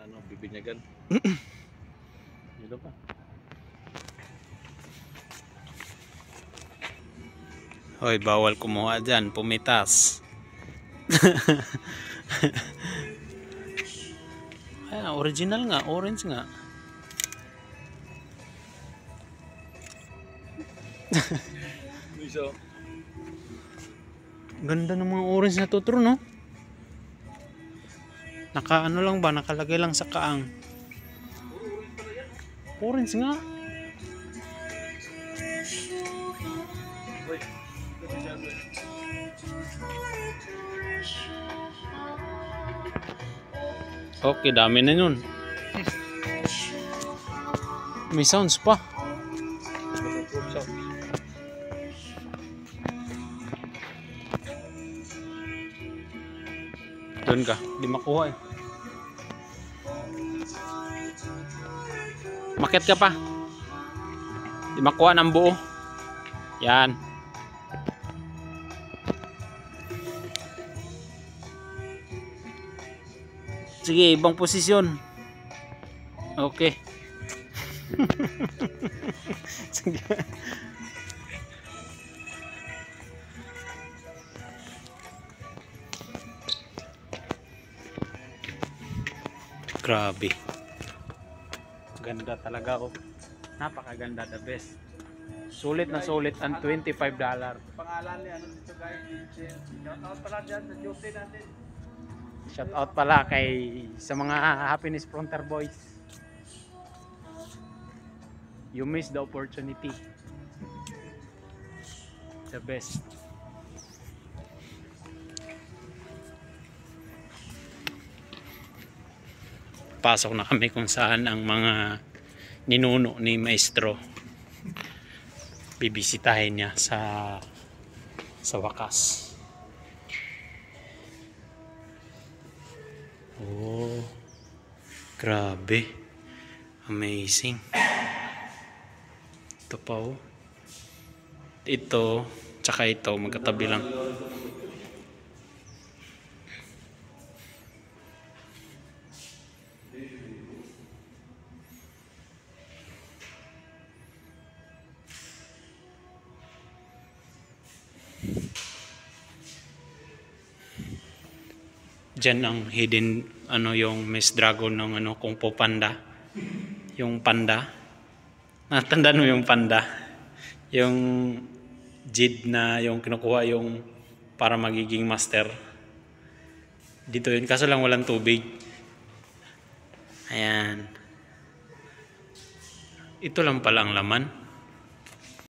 ano, bibinyagan. Dito pa. Hoy, bawal kumuha dyan, pumitas. Ayan, original nga, orange nga. Iso. Ganda ng mga orange na tutro, no? Naka ano lang ba, nakalagay lang sa kaang. Orange nga. Uy. Okay, dami na yun. May sounds pa. Doon ka, di makuha eh. Makit ka pa. Di makuha ng buo. Yan. Sige, ibang posisyon. Okay. Sige. Grabe. Ganda talaga, oh. Napakaganda, the best. Sulit na sulit ang $25. Pangalan niya, ano dito guys? Shout out pala dyan sa duty natin. Shout out pala kay sa mga Happiness Frontier Boys. You missed the opportunity. The best. Pasok na kami kung saan ang mga ninuno ni Maestro. Bibisitahin niya sa wakas. Oh, grabe. Amazing. Ito pa, oh. Ito, tsaka ito, magkatabi lang. Diyan ang hidden ano yung Miss Dragon ng ano Kung Fu Panda. Yung panda. Natandaan mo yung panda? Yung jid na yung kinukuha yung para magiging master. Dito yun kaso lang walang tubig. Ayan. Ito lang pala ang laman.